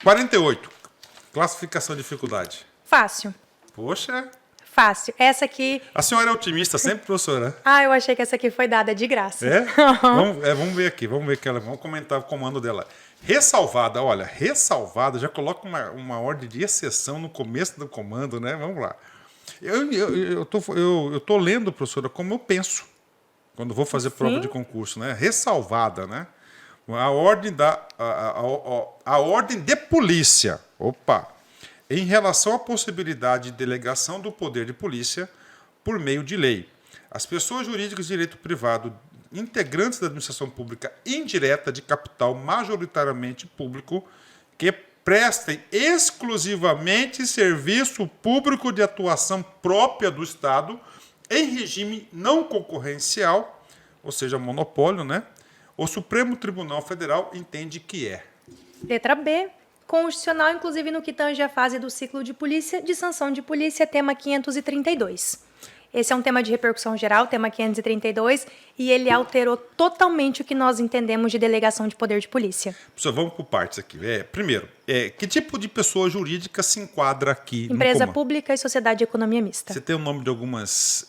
48. Classificação de dificuldade. Fácil. Poxa. Fácil. Essa aqui... A senhora é otimista sempre, professora? Eu achei que essa aqui foi dada de graça. É? Vamos ver aqui. Vamos comentar o comando dela. Ressalvada, olha, ressalvada, já coloca uma ordem de exceção no começo do comando, né? Vamos lá. Eu tô lendo, professora, como eu penso quando vou fazer prova de concurso, né? Ressalvada, né? A ordem de polícia. Opa! Em relação à possibilidade de delegação do poder de polícia por meio de lei. As pessoas jurídicas de direito privado, integrantes da administração pública indireta de capital majoritariamente público, que prestem exclusivamente serviço público de atuação própria do Estado em regime não concorrencial, ou seja, monopólio, né? O Supremo Tribunal Federal entende que é. Letra B. Constitucional, inclusive no que tange a fase do ciclo de polícia, de sanção de polícia, tema 532. Esse é um tema de repercussão geral, tema 532, e ele alterou totalmente o que nós entendemos de delegação de poder de polícia. Professor, vamos por partes aqui. Primeiro, que tipo de pessoa jurídica se enquadra aqui? Empresa pública e sociedade de economia mista. Você tem o nome de algumas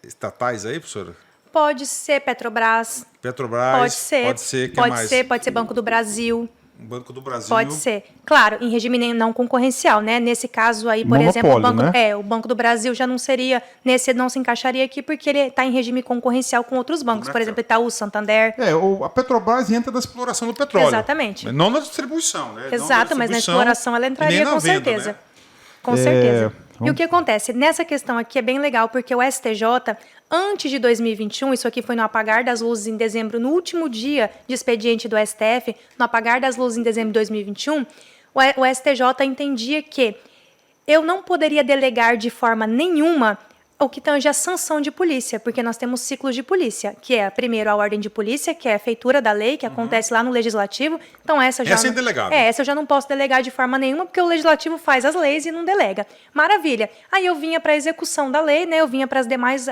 estatais aí, professora? Pode ser Petrobras. Petrobras. Pode ser. Pode ser, Pode ser Banco do Brasil. Banco do Brasil. Pode ser. Claro, em regime não concorrencial, né? Nesse caso aí, por exemplo, o Banco do Brasil já não seria, não se encaixaria aqui porque ele está em regime concorrencial com outros bancos, por exemplo, Itaú, Santander. A Petrobras entra da exploração do petróleo. Exatamente. Não na distribuição, né? Exato, mas na exploração ela entraria com certeza. Né? Com certeza. E o que acontece? Nessa questão aqui é bem legal, porque o STJ, antes de 2021, isso aqui foi no apagar das luzes em dezembro, no último dia de expediente do STF, no apagar das luzes em dezembro de 2021, o STJ entendia que eu não poderia delegar de forma nenhuma o que tange a sanção de polícia, porque nós temos ciclos de polícia, que é, primeiro, a ordem de polícia, que é a feitura da lei, que acontece lá no Legislativo. Então, essa é indelegável. Essa eu já não posso delegar de forma nenhuma, porque o Legislativo faz as leis e não delega. Maravilha. Aí eu vinha para a execução da lei, né? Eu vinha para as demais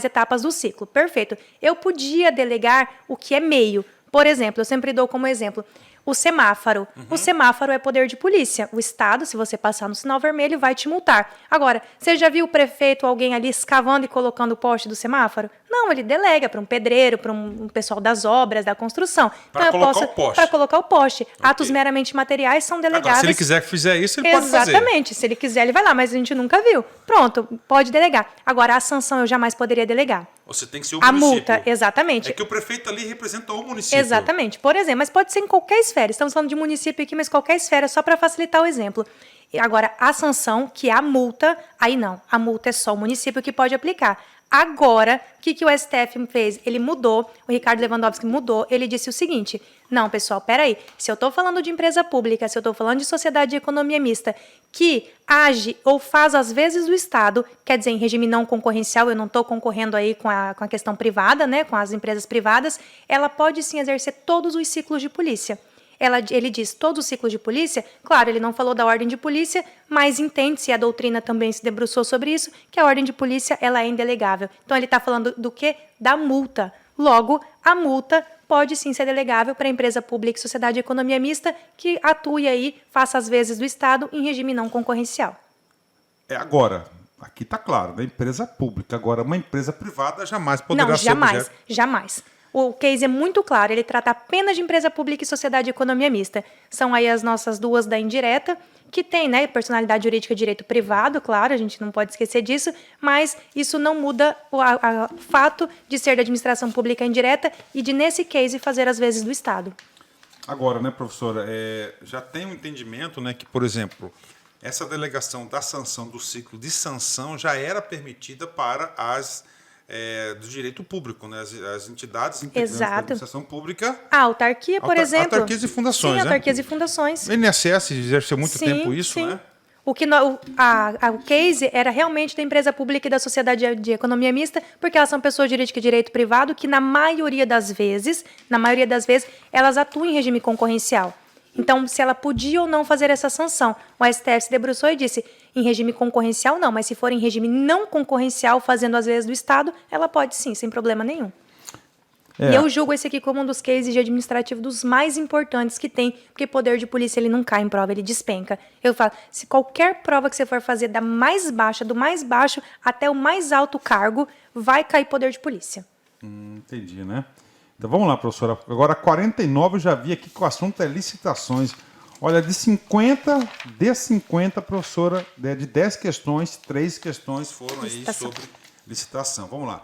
etapas do ciclo. Perfeito. Eu podia delegar o que é meio. Por exemplo, eu sempre dou como exemplo, o semáforo. O semáforo é poder de polícia. O Estado, se você passar no sinal vermelho, vai te multar. Agora, você já viu o prefeito, alguém ali escavando e colocando o poste do semáforo? Não, ele delega para um pedreiro, para um pessoal das obras, da construção. Para colocar o poste. Para colocar o poste. Okay. Atos meramente materiais são delegados. Agora, se ele quiser que fizer isso, ele pode fazer. Exatamente. Se ele quiser, ele vai lá, mas a gente nunca viu. Pronto, pode delegar. Agora, a sanção eu jamais poderia delegar. Você tem que ser o município. A multa, exatamente. É que o prefeito ali representa o município. Exatamente. Por exemplo, mas pode ser em qualquer esfera. Estamos falando de município aqui, mas qualquer esfera, só para facilitar o exemplo. E agora, a sanção, que é a multa, aí não. A multa é só o município que pode aplicar. Agora, o que o STF fez? Ele mudou, o Ricardo Lewandowski mudou, ele disse o seguinte, não, pessoal, peraí, se eu estou falando de empresa pública, se eu estou falando de sociedade de economia mista, que age ou faz às vezes do Estado, quer dizer, em regime não concorrencial, eu não estou concorrendo aí com a questão privada, né, com as empresas privadas, ela pode sim exercer todos os ciclos de polícia. Ele diz todos os ciclos de polícia, claro, ele não falou da ordem de polícia, mas entende-se, a doutrina também se debruçou sobre isso, que a ordem de polícia ela é indelegável. Então ele está falando do quê? Da multa. Logo, a multa pode sim ser delegável para a empresa pública e sociedade de economia mista que atue aí, faça as vezes do Estado em regime não concorrencial. Agora, aqui está claro, da empresa pública. Agora, uma empresa privada jamais poderá ser objeto. Jamais. O case é muito claro, ele trata apenas de empresa pública e sociedade de economia mista. São aí as nossas duas da indireta, que tem, né, personalidade jurídica e direito privado, claro, a gente não pode esquecer disso, mas isso não muda o fato de ser da administração pública indireta e de, nesse case, fazer as vezes do Estado. Agora, né, professora, já tem um entendimento, né, que, por exemplo, essa delegação da sanção do ciclo de sanção já era permitida para as do direito público, né? As entidades integrantes da administração pública. A autarquia, por exemplo. Autarquias e fundações, sim, autarquias e fundações. O INSS exerceu muito tempo isso, sim. né? O case era realmente da empresa pública e da sociedade de economia mista, porque elas são pessoas jurídicas de direito privado que, na maioria das vezes, elas atuam em regime concorrencial. Então, se ela podia ou não fazer essa sanção, o STF se debruçou e disse, em regime concorrencial não, mas se for em regime não concorrencial, fazendo as vezes do Estado, ela pode sim, sem problema nenhum. E eu julgo esse aqui como um dos cases de administrativo dos mais importantes que tem, porque poder de polícia ele não cai em prova, ele despenca. Eu falo, se qualquer prova que você for fazer da mais baixa, do mais baixo até o mais alto cargo, vai cair poder de polícia. Entendi, né? Então vamos lá, professora. Agora 49 eu já vi aqui que o assunto é licitações. Olha, de 50, professora, de 10 questões, 3 questões foram aí Licitação. sobre licitação. Vamos lá.